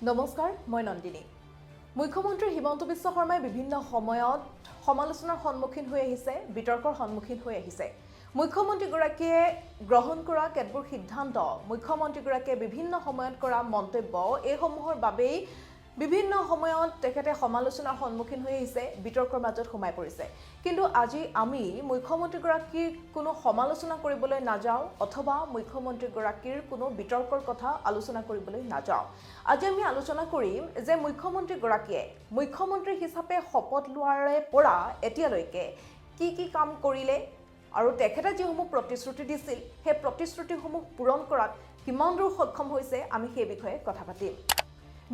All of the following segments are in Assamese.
নমস্কাৰ, মই নন্দিনী। মুখ্যমন্ত্ৰী হিমন্ত বিশ্ব শৰ্মাই বিভিন্ন সময়ত সমালোচনাৰ সন্মুখীন হৈ আহিছে, বিতৰ্কৰ সন্মুখীন হৈ আহিছে। মুখ্যমন্ত্ৰীগৰাকীয়ে গ্ৰহণ কৰা কেতবোৰ সিদ্ধান্ত, মুখ্যমন্ত্ৰীগৰাকীয়ে বিভিন্ন সময়ত কৰা মন্তব্য, এইসমূহৰ বাবেই বিভিন্ন সময়ত তেখেতে সমালোচনাৰ সন্মুখীন হৈ আহিছে, বিতৰ্কৰ মাজত সোমাই পৰিছে। কিন্তু আজি আমি মুখ্যমন্ত্ৰীগৰাকীৰ কোনো সমালোচনা কৰিবলৈ নাযাওঁ অথবা মুখ্যমন্ত্ৰীগৰাকীৰ কোনো বিতৰ্কৰ কথা আলোচনা কৰিবলৈ নাযাওঁ। আজি আমি আলোচনা কৰিম যে মুখ্যমন্ত্ৰীগৰাকীয়ে মুখ্যমন্ত্ৰী হিচাপে শপত লোৱাৰে পৰা এতিয়ালৈকে কি কাম কৰিলে আৰু তেখেতে যিসমূহ প্ৰতিশ্ৰুতি দিছিল সেই প্ৰতিশ্ৰুতিসমূহ পূৰণ কৰাত কিমান দূৰ সক্ষম হৈছে আমি সেই বিষয়ে কথা পাতিম।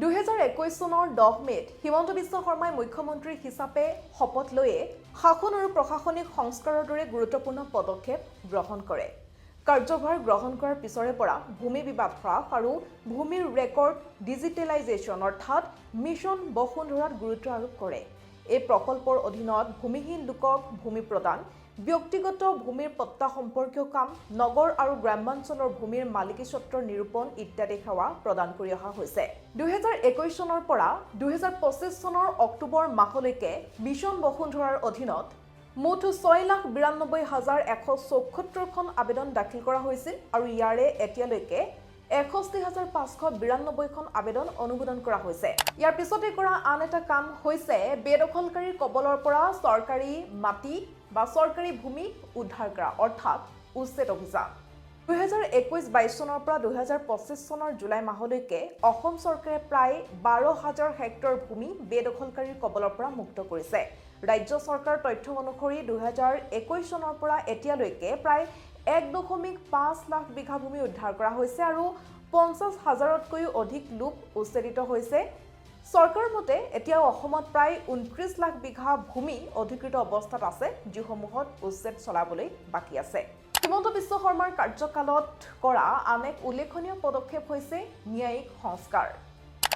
2021 চনৰ 10 মেত হিমন্ত বিশ্ব শৰ্মাই মুখ্যমন্ত্ৰী হিচাপে শপত লৈয়ে শাসন আৰু প্ৰশাসনিক সংস্কাৰৰ দৰে গুৰুত্বপূৰ্ণ পদক্ষেপ গ্ৰহণ কৰে। কাৰ্যভাৰ গ্ৰহণ কৰাৰ পিছৰে পৰা ভূমি বিবাদ হ্ৰাস আৰু ভূমিৰ ৰেকৰ্ড ডিজিটেলাইজেশ্যন অৰ্থাৎ মিছন বসুন্ধৰাত গুৰুত্ব আৰোপ কৰে। এই প্ৰকল্পৰ অধীনত ভূমিহীন লোকক ভূমি প্ৰদান, ব্যক্তিগত ভূমিৰ পট্টা সম্পৰ্কীয় কাম, নগৰ আৰু গ্ৰামাঞ্চলৰ ভূমিৰ মালিকীস্বত্বৰ নিৰূপণ ইত্যাদি সেৱা প্ৰদান কৰি অহা হৈছে। 2021 চনৰ পৰা 2025 চনৰ অক্টোবৰ মাহলৈকে মিছন বসুন্ধৰাৰ অধীনত মুঠ 6,92,174খন আবেদন দাখিল কৰা হৈছিল আৰু ইয়াৰে এতিয়ালৈকে 61,592খন আবেদন অনুমোদন কৰা হৈছে। ইয়াৰ পিছতে কৰা আন এটা কাম হৈছে বেদখলকাৰীৰ কবলৰ পৰা চৰকাৰী মাটি বা চৰকাৰী ভূমি উদ্ধাৰ কৰা অৰ্থাৎ উচ্ছেদ অভিযান। 2021-22 চনৰ পৰা 2025 চনৰ জুলাই মাহলৈকে অসম চৰকাৰে প্ৰায় 12,000 হেক্টৰ ভূমি বেদখলকাৰীৰ কবলৰ পৰা মুক্ত কৰিছে। ৰাজ্য চৰকাৰৰ তথ্য অনুসৰি 2021 চনৰ পৰা এতিয়ালৈকে প্ৰায় 1.5 লাখ বিঘা ভূমি উদ্ধাৰ কৰা হৈছে আৰু 50,000তকৈও অধিক লোক উচ্ছেদিত হৈছে। চৰকাৰৰ মতে এতিয়াও অসমত প্ৰায় 29 লাখ বিঘা ভূমি অধিকৃত অৱস্থাত আছে, যিসমূহত উচ্ছেদ চলাবলৈ বাকী আছে। হিমন্ত বিশ্ব শৰ্মাৰ কাৰ্যকালত কৰা আন এক উল্লেখনীয় পদক্ষেপ হৈছে ন্যায়িক সংস্কাৰ।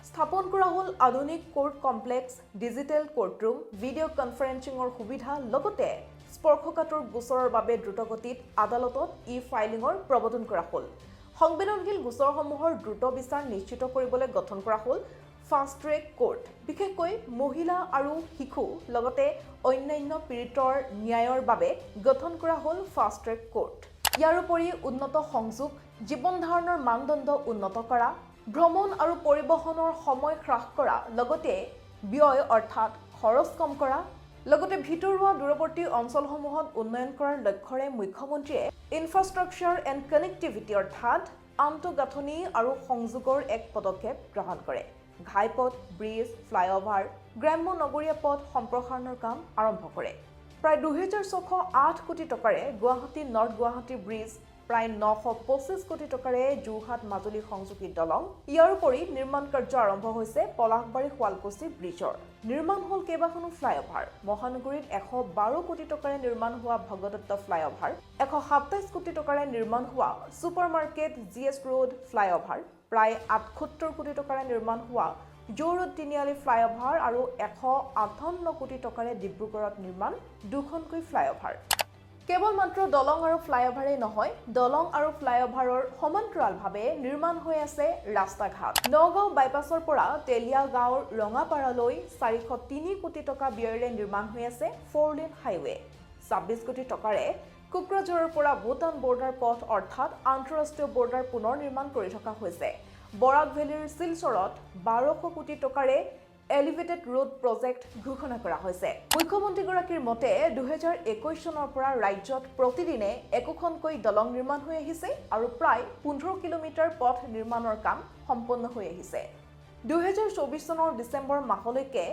স্থাপন কৰা হ'ল আধুনিক কোৰ্ট কমপ্লেক্স, ডিজিটেল কোৰ্টৰুম, ভিডিঅ' কনফাৰেন্সিঙৰ সুবিধা, লগতে স্পৰ্শকাতৰ গোচৰৰ বাবে দ্ৰুতগতিত আদালতত ই-ফাইলিঙৰ প্ৰৱৰ্তন কৰা হ'ল। সংবেদনশীল গোচৰসমূহৰ দ্ৰুত বিচাৰ নিশ্চিত কৰিবলৈ গঠন কৰা হ'ল ফাষ্ট ট্ৰেক কোৰ্ট। বিশেষকৈ মহিলা আৰু শিশু লগতে অন্যান্য পীড়িতৰ ন্যায়ৰ বাবে গঠন কৰা হ'ল ফাষ্ট ট্ৰেক কোৰ্ট। ইয়াৰ উপৰি উন্নত সংযোগ, জীৱন ধাৰণৰ মানদণ্ড উন্নত কৰা, ভ্ৰমণ আৰু পৰিবহণৰ সময় হ্ৰাস কৰা, লগতে ব্যয় অৰ্থাৎ খৰচ কম কৰা, লগতে ভিতৰুৱা দূৰৱৰ্তী অঞ্চলসমূহত উন্নয়ন কৰাৰ লক্ষ্যৰে মুখ্যমন্ত্ৰীয়ে ইনফ্ৰাষ্ট্ৰাকচাৰ এণ্ড কানেক্টিভিটি অৰ্থাৎ আন্তঃগাঁথনি আৰু সংযোগৰ এক পদক্ষেপ গ্ৰহণ কৰে। ঘাইপথ, ব্ৰিজ, ফ্লাইঅভাৰ, গ্ৰাম্য নগৰীয়া পথ সম্প্ৰসাৰণৰ কাম আৰম্ভ কৰে। প্ৰায় 2,608 কোটি টকাৰে গুৱাহাটী নৰ্থ গুৱাহাটী ব্ৰিজ, প্ৰায় 925 কোটি টকাৰে যোৰহাট মাজুলী সংযোগী দলং, ইয়াৰ উপৰি নিৰ্মাণ কাৰ্য আৰম্ভ হৈছে পলাশবাৰী শুৱালকুছি ব্ৰিজৰ। নিৰ্মাণ হ'ল কেইবাখনো ফ্লাইঅভাৰ। মহানগৰীত 112 কোটি টকাৰে নিৰ্মাণ হোৱা ভগদত্ত ফ্লাইঅভাৰ, 127 কোটি টকাৰে নিৰ্মাণ হোৱা super market GS road flyover, প্ৰায় 78 কোটি টকাৰে নিৰ্মাণ হোৱা জৌৰোড তিনিআলি ফ্লাইঅভাৰ আৰু 158 কোটি টকাৰে ডিব্ৰুগড়ত নিৰ্মাণ দুখনকৈ ফ্লাইঅভাৰ। কেৱল মাত্ৰ দলং আৰু ফ্লাইঅভাৰেই নহয়, দলং আৰু ফ্লাইঅভাৰৰ সমান্তৰালভাৱে নিৰ্মাণ হৈ আছে ৰাস্তা ঘাট। নগাঁও বাইপাছৰ পৰা তেলিয়া গাঁৱৰ ৰঙাপাৰালৈ 403 কোটি টকা ব্যয়েৰে নিৰ্মাণ হৈ আছে 4-লেন হাইৱে। 26 কোটি টকাৰে কোকৰাঝাৰৰ পৰা ভূটান বৰ্ডাৰ পথ অৰ্থাৎ আন্তঃৰাষ্ট্ৰীয় বৰ্ডাৰ পুনৰ নিৰ্মাণ কৰি থকা হৈছে। বৰাক ভেলীৰ শিলচৰত 1200 কোটি টকাৰে এলিভেটেড ৰোড প্ৰজেক্ট ঘোষণা কৰা হৈছে। মুখ্যমন্ত্ৰীগৰাকীৰ মতে 2021 চনৰ পৰা ৰাজ্যত প্ৰতিদিনে একোখনকৈ দলং নিৰ্মাণ হৈ আহিছে আৰু প্ৰায় 15 কিলোমিটাৰ পথ নিৰ্মাণৰ কাম সম্পন্ন হৈ আহিছে। 2024 চনৰ ডিচেম্বৰ মাহলৈকে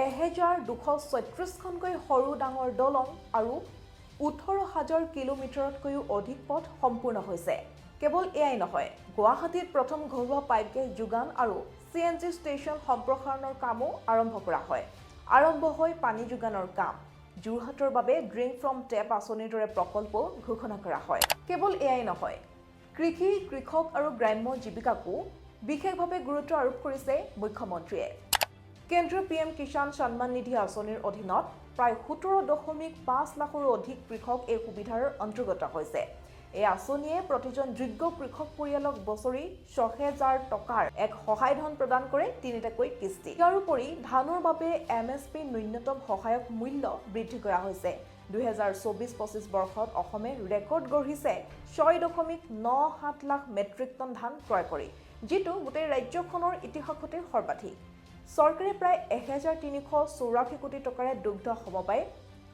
1,236খনকৈ সৰু ডাঙৰ দলং আৰু 18,000 কিলোমিটাৰতকৈও অধিক পথ সম্পূৰ্ণ হৈছে। কেৱল এয়াই নহয়, গুৱাহাটীত প্ৰথম ঘৰুৱা পাইপ গেছ যোগান আৰু CNG ষ্টেচন সম্প্ৰসাৰণৰ কামো আৰম্ভ কৰা হয়। আৰম্ভ হয় পানী যোগানৰ কাম। যোৰহাটৰ বাবে ড্ৰিংক ফ্ৰম টেপ আঁচনিৰ দৰে প্ৰকল্প ঘোষণা কৰা হয়। কেৱল এয়াই নহয়, কৃষি, কৃষক আৰু গ্ৰাম্য জীৱিকাকো বিশেষভাৱে গুৰুত্ব আৰোপ কৰিছে মুখ্যমন্ত্ৰীয়ে। কেন্দ্ৰীয় PM কিষাণ সন্মান নিধি আঁচনিৰ অধীনত প্ৰায় 17.5 লাখৰো অধিক কৃষক এই সুবিধাৰ অন্তৰ্গত হৈছে। এই আঁচনিয়ে প্ৰতিজন যোগ্য কৃষক পৰিয়ালক বছৰি ৬০০০ টকাৰ এক সহায় ধন প্ৰদান কৰে ৩টাকৈ কিস্তি। ইয়াৰ উপৰি ধানৰ বাবে MSP ন্যূনতম সহায়ক মূল্য বৃদ্ধি কৰা হৈছে। ২০২৪-২৫ বৰ্ষত অসমে ৰেকৰ্ড গঢ়িছে ৬.৯৭ লাখ মেট্ৰিক টন ধান ক্ৰয় কৰি, যিটো গোটেই ৰাজ্যখনৰ ইতিহাসতে সৰ্বাধিক। চৰকাৰে প্ৰায় ১৩৮৪ কোটি টকাৰে দুগ্ধ সমবায়,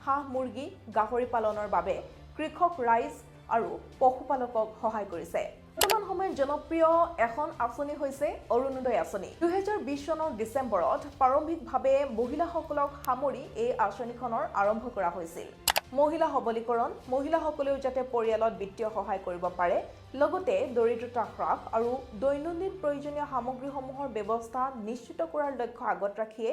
হাঁহ মুৰ্গী, গাহৰি পালনৰ বাবে কৃষক ৰাইজ আৰু পশুপালকক সহায় কৰিছে। বৰ্তমান সময়ত জনপ্ৰিয় এখন আঁচনি হৈছে অৰুণোদয় আঁচনি। ২০২০ চনৰ ডিচেম্বৰত প্ৰাৰম্ভিকভাৱে মহিলাসকলক সামৰি এই আঁচনিখনৰ আৰম্ভ কৰা হৈছিল। মহিলা সবলীকৰণ, মহিলাসকলেও যাতে পৰিয়ালত বিত্তীয় সহায় কৰিব পাৰে, লগতে দৰিদ্ৰতা হ্ৰাস আৰু দৈনন্দিন প্ৰয়োজনীয় সামগ্ৰীসমূহৰ ব্যৱস্থা নিশ্চিত কৰাৰ লক্ষ্য আগত ৰাখিয়ে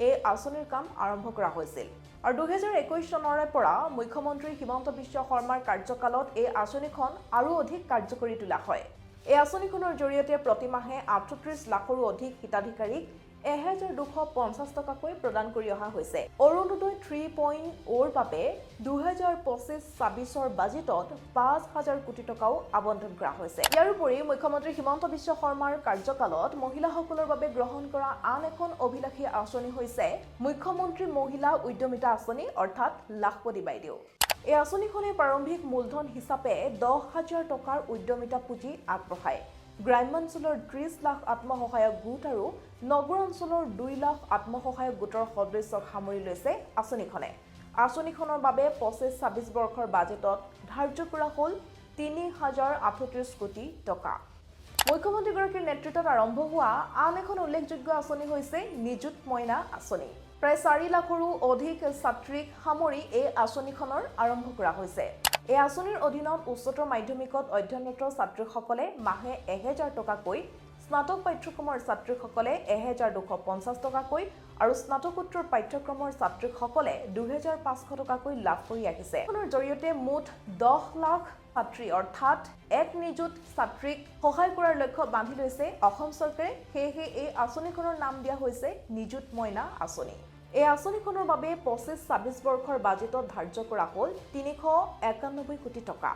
এই আঁচনিৰ কাম আৰম্ভ কৰা হৈছিল। আৰু ২০২১ চনৰে পৰা মুখ্যমন্ত্ৰী হিমন্ত বিশ্ব শৰ্মাৰ কাৰ্যকালত এই আঁচনিখন আৰু অধিক কাৰ্যকৰী তোলা হয়। এই আঁচনিখনৰ জৰিয়তে প্ৰতিমাহে ৩৮ লাখৰো অধিক হিতাধিকাৰীক ১,২৫০ টকাকৈ প্ৰদান কৰি অহা হৈছে। অৰুণোদয় 3.0ৰ বাবে ২০২৫-২৬ৰ বাজেটত ৫,০০০ কোটি টকাও আবণ্টন কৰা হৈছে। ইয়াৰ উপৰি মুখ্যমন্ত্ৰী হিমন্ত বিশ্ব শৰ্মাৰ কাৰ্যকালত মহিলাসকলৰ বাবে গ্ৰহণ কৰা আন এখন অভিলাষী আঁচনি হৈছে মুখ্যমন্ত্ৰী মহিলা উদ্যমিতা আঁচনি, অৰ্থাৎ লাখপতি বাইদেউ। এই আঁচনিখনে প্ৰাৰম্ভিক মূলধন হিচাপে ১০,০০০ টকাৰ উদ্যমিতা পুঁজি আগবঢ়ায়। গ্ৰাম্যাঞ্চলৰ ৩০ লাখ আত্মসহায়ক গোট আৰু নগৰ অঞ্চলৰ ২ লাখ আত্মসহায়ক গোটৰ সদস্যক সামৰি লৈছে আঁচনিখনে। আঁচনিখনৰ বাবে ২৫-২৬ বৰ্ষৰ বাজেটত ধাৰ্য কৰা হ'ল ৩,০৩৮ কোটি টকা। মুখ্যমন্ত্ৰীগৰাকীৰ নেতৃত্বত আৰম্ভ হোৱা আন এখন উল্লেখযোগ্য আঁচনি হৈছে নিযুত মইনা আঁচনি। প্ৰায় ৪ লাখৰো অধিক ছাত্ৰীক সামৰি এই আঁচনিখনৰ আৰম্ভ কৰা হৈছে। এই আঁচনিৰ অধীনত উচ্চতৰ মাধ্যমিকত অধ্যয়নৰত ছাত্ৰীসকলে মাহে ১,০০০ টকাকৈ, স্নাতক পাঠ্যক্ৰমৰ ছাত্ৰীসকলে ১,২৫০ টকাকৈ আৰু স্নাতকোত্তৰ পাঠ্যক্ৰমৰ ছাত্ৰীসকলে ২,৫০০ টকাকৈ লাভ কৰি আহিছে। ইয়াৰ জৰিয়তে মুঠ ১০ লাখ ছাত্ৰী অৰ্থাৎ ১ নিযুত ছাত্ৰীক সহায় কৰাৰ লক্ষ্য বান্ধি লৈছে অসম চৰকাৰে। সেয়েহে এই আঁচনিখনৰ নাম দিয়া হৈছে নিযুত মইনা আঁচনি। এই আঁচনিখনৰ বাবে ২৫-২৬ বৰ্ষৰ বাজেটত ধাৰ্য কৰা হ'ল ৩৯১ কোটি টকা।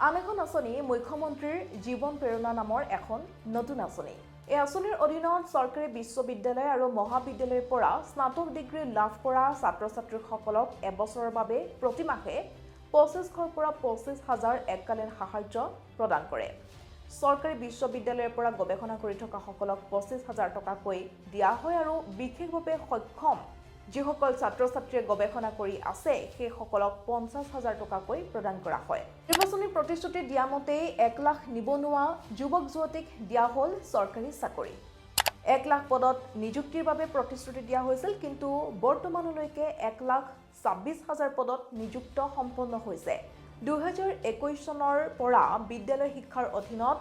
আন এখন আঁচনি মুখ্যমন্ত্ৰীৰ জীৱন প্ৰেৰণা নামৰ এখন নতুন আঁচনি। এই আঁচনিৰ অধীনত চৰকাৰী বিশ্ববিদ্যালয় আৰু মহাবিদ্যালয়ৰ পৰা স্নাতক ডিগ্ৰী লাভ কৰা ছাত্ৰ-ছাত্ৰীসকলক এবছৰৰ বাবে প্ৰতিমাহে ২৫০০ৰ পৰা ২৫,০০০ এককালীন সাহায্য প্ৰদান কৰে। চৰকাৰী বিশ্ববিদ্যালয়ৰ পৰা গৱেষণা কৰি থকা সকলক ২৫,০০০ টকাকৈ দিয়া হয় আৰু বিশেষভাৱে সক্ষম যিসকল ছাত্ৰ-ছাত্ৰীয়ে গৱেষণা কৰি আছে সেইসকলক ৫০,০০০ টকাকৈ প্ৰদান কৰা হয়। নিৰ্বাচনী প্ৰতিশ্ৰুতি দিয়া মতেই ১ লাখ নিবনুৱা যুৱক-যুৱতীক দিয়া হ'ল চৰকাৰী চাকৰি। ১ লাখ পদত নিযুক্তিৰ বাবে প্ৰতিশ্ৰুতি দিয়া হৈছিল, কিন্তু বৰ্তমানলৈকে ১,২৬,০০০ পদত নিযুক্ত সম্পন্ন হৈছে। ২০২১ চনৰ পৰা বিদ্যালয় শিক্ষাৰ অধীনত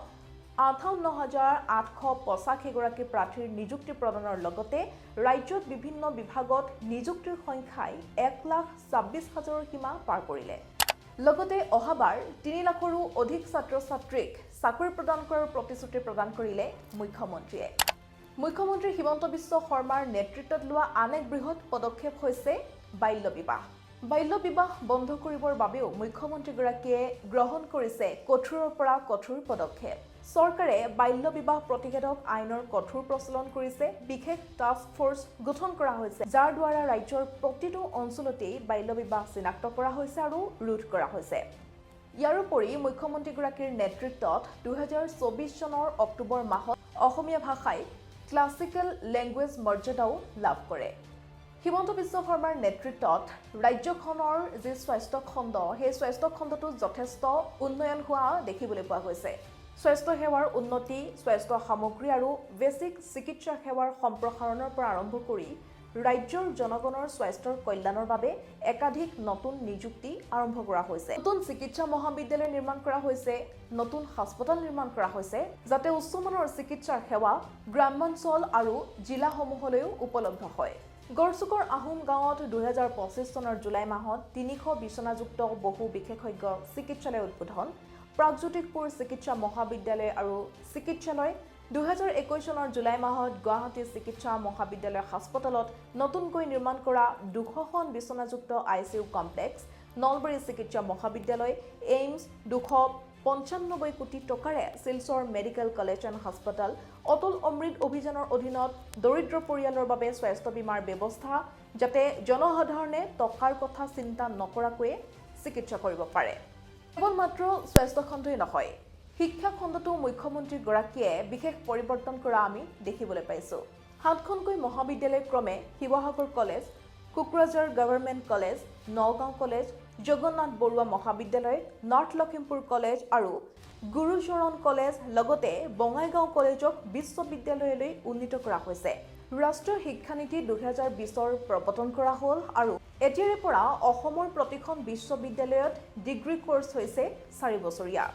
৫৮,৮৮৫ গৰাকী প্ৰাৰ্থীৰ নিযুক্তি প্ৰদানৰ লগতে ৰাজ্যত বিভিন্ন বিভাগত নিযুক্তিৰ সংখ্যাই ১,২৬,০০০ৰ সীমা পাৰ কৰিলে। লগতে অহাবাৰ ৩ লাখৰো অধিক ছাত্ৰ-ছাত্ৰীক চাকৰি প্ৰদান কৰাৰ প্ৰতিশ্ৰুতি প্ৰদান কৰিলে মুখ্যমন্ত্ৰীয়ে। মুখ্যমন্ত্ৰী হিমন্ত বিশ্ব শৰ্মাৰ নেতৃত্বত লোৱা আন এক বৃহৎ পদক্ষেপ হৈছে বাল্য বিবাহ। বাল্য বিবাহ বন্ধ কৰিবৰ বাবেও মুখ্যমন্ত্ৰীগৰাকীয়ে গ্ৰহণ কৰিছে কঠোৰৰ পৰা কঠোৰ পদক্ষেপ। চৰকাৰে বাল্য বিবাহ প্ৰতিষেধক আইনৰ কঠোৰ প্ৰচলন কৰিছে। বিশেষ টাস্ক ফ'ৰ্চ গঠন কৰা হৈছে, যাৰ দ্বাৰা ৰাজ্যৰ প্ৰতিটো অঞ্চলতেই বাল্য বিবাহ চিনাক্ত কৰা হৈছে আৰু ৰোধ কৰা হৈছে। ইয়াৰ উপৰি মুখ্যমন্ত্ৰীগৰাকীৰ নেতৃত্বত ২০২৪ চনৰ অক্টোবৰ মাহত অসমীয়া ভাষাই ক্লাছিকেল লেংগুৱেজ মৰ্যাদাও লাভ কৰে। হিমন্ত বিশ্ব শৰ্মাৰ নেতৃত্বত ৰাজ্যখনৰ যি স্বাস্থ্য খণ্ড, সেই স্বাস্থ্য খণ্ডটো যথেষ্ট উন্নয়ন হোৱা দেখিবলৈ পোৱা গৈছে। স্বাস্থ্য সেৱাৰ উন্নতি, স্বাস্থ্য সামগ্ৰী আৰু বেছিক চিকিৎসা সেৱাৰ সম্প্ৰসাৰণৰ পৰা আৰম্ভ কৰি ৰাজ্যৰ জনগণৰ স্বাস্থ্যৰ কল্যাণৰ বাবে একাধিক নতুন নিযুক্তি আৰম্ভ কৰা হৈছে। নতুন চিকিৎসা মহাবিদ্যালয় নিৰ্মাণ কৰা হৈছে, নতুন হাস্পতাল নিৰ্মাণ কৰা হৈছে, যাতে উচ্চমানৰ চিকিৎসাৰ সেৱা গ্ৰামাঞ্চল আৰু জিলাসমূহলৈও উপলব্ধ হয়। গড়চুকৰ আহোম গাঁৱত ২০২৫ চনৰ জুলাই মাহত ৩০০ বিচনাযুক্ত বহু বিশেষজ্ঞ চিকিৎসালয় উদ্বোধন, প্ৰাগজ্যোতিষপুৰ চিকিৎসা মহাবিদ্যালয় আৰু চিকিৎসালয়। ২০২১ চনৰ জুলাই মাহত গুৱাহাটী চিকিৎসা মহাবিদ্যালয় হাস্পতালত নতুনকৈ নিৰ্মাণ কৰা ২০০খন বিচনাযুক্ত ICU কমপ্লেক্স, নলবাৰী চিকিৎসা মহাবিদ্যালয়, এইমছ, ২০০ 95 কোটি টকাৰে শিলচৰ মেডিকেল কলেজ এণ্ড হাস্পতাল অটল অমৃত অভিযানৰ অধীনত দৰিদ্ৰ পৰিয়ালৰ বাবে স্বাস্থ্য বীমাৰ ব্যৱস্থা যাতে জনসাধাৰণে টকাৰ কথা চিন্তা নকৰাকৈ চিকিৎসা কৰিব পাৰে। কেৱল মাত্ৰ স্বাস্থ্য খণ্ডই নহয়, শিক্ষা খণ্ডতো মুখ্যমন্ত্ৰীগৰাকীয়ে বিশেষ পৰিৱৰ্তন কৰা আমি দেখিবলৈ পাইছোঁ। 7খনকৈ মহাবিদ্যালয় ক্ৰমে Sivasagar college, Kokrajhar government college, Nagaon college, Jagannath Barooah মহাবিদ্যালয়, নৰ্থ লখিমপুৰ কলেজ আৰু গুৰুচৰণ কলেজ লগতে বঙাইগাঁও কলেজক বিশ্ববিদ্যালয়লৈ উন্নীত কৰা হৈছে। ৰাষ্ট্ৰীয় শিক্ষানীতি 2020ৰ প্ৰৱৰ্তন কৰা হ'ল আৰু এতিয়াৰে পৰা অসমৰ প্ৰতিখন বিশ্ববিদ্যালয়ত ডিগ্ৰী কোৰ্চ হৈছে 4 বছৰীয়া।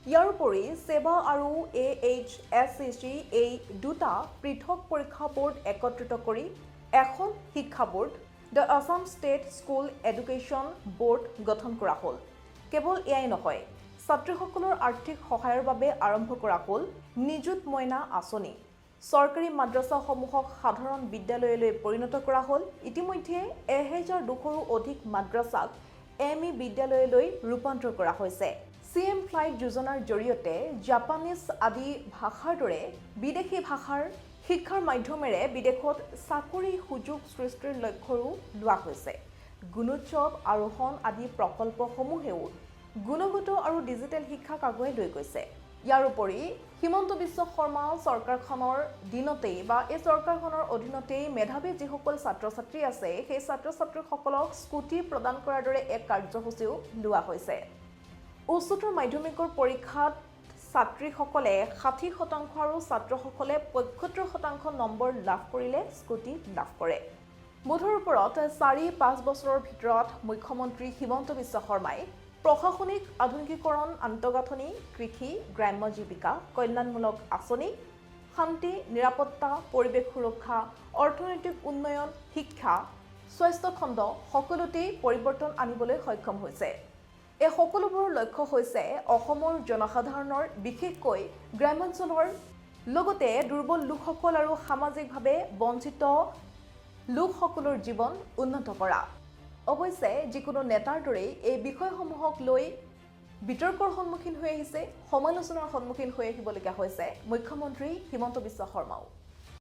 ইয়াৰ উপৰি সেৱা আৰু AHSCC এই দুটা পৃথক পৰীক্ষা বোৰ্ড একত্ৰিত কৰি এখন শিক্ষা board the Assam state school education board গঠন কৰা হ'ল। কেৱল এয়াই নহয়, ছাত্ৰীসকলৰ আৰ্থিক সহায়ৰ বাবে আৰম্ভ কৰা হ'ল নিযুত মইনা আঁচনি। চৰকাৰী মাদ্ৰাছাসমূহক সাধাৰণ বিদ্যালয়লৈ পৰিণত কৰা হ'ল। ইতিমধ্যে 1200ৰো অধিক মাদ্ৰাছাক ME বিদ্যালয়লৈ ৰূপান্তৰ কৰা হৈছে। CM ফ্লাইট যোজনাৰ জৰিয়তে জাপানীজ আদি ভাষাৰ দৰে বিদেশী ভাষাৰ শিক্ষাৰ মাধ্যমেৰে বিদেশত চাকৰি সুযোগ সৃষ্টিৰ লক্ষ্যৰো লোৱা হৈছে। গুণোৎসৱ, আৰোহণ আদি প্ৰকল্পসমূহেও গুণগত আৰু ডিজিটেল শিক্ষাক আগুৱাই লৈ গৈছে। ইয়াৰ উপৰি হিমন্ত বিশ্ব শৰ্মা চৰকাৰখনৰ দিনতেই বা এই চৰকাৰখনৰ অধীনতেই মেধাৱী যিসকল ছাত্ৰ ছাত্ৰী আছে সেই ছাত্ৰ ছাত্ৰীসকলক স্কুটি প্ৰদান কৰাৰ দৰে এক কাৰ্যসূচীও লোৱা হৈছে। উচ্চতৰ মাধ্যমিকৰ পৰীক্ষাত ছাত্ৰীসকলে 60% আৰু ছাত্ৰসকলে 75% নম্বৰ লাভ কৰিলে স্কুটি লাভ কৰে। মুঠৰ ওপৰত 4-5 বছৰৰ ভিতৰত মুখ্যমন্ত্ৰী হিমন্ত বিশ্ব শৰ্মাই প্ৰশাসনিক আধুনিকীকৰণ, আন্তঃগাঁথনি, কৃষি, গ্ৰাম্য জীৱিকা, কল্যাণমূলক আঁচনি, শান্তি, নিৰাপত্তা, পৰিৱেশ সুৰক্ষা, অৰ্থনৈতিক উন্নয়ন, শিক্ষা, স্বাস্থ্য খণ্ড সকলোতেই পৰিৱৰ্তন আনিবলৈ সক্ষম হৈছে। এই সকলোবোৰৰ লক্ষ্য হৈছে অসমৰ জনসাধাৰণৰ বিশেষকৈ গ্ৰামাঞ্চলৰ লগতে দুৰ্বল লোকসকল আৰু সামাজিকভাৱে বঞ্চিত লোকসকলৰ জীৱন উন্নত কৰা। অৱশ্যে যিকোনো নেতাৰ দৰেই এই বিষয়সমূহক লৈ বিতৰ্কৰ সন্মুখীন হৈ আহিছে, সমালোচনাৰ সন্মুখীন হৈ আহিবলগীয়া হৈছে মুখ্যমন্ত্ৰী হিমন্ত বিশ্ব শৰ্মাও।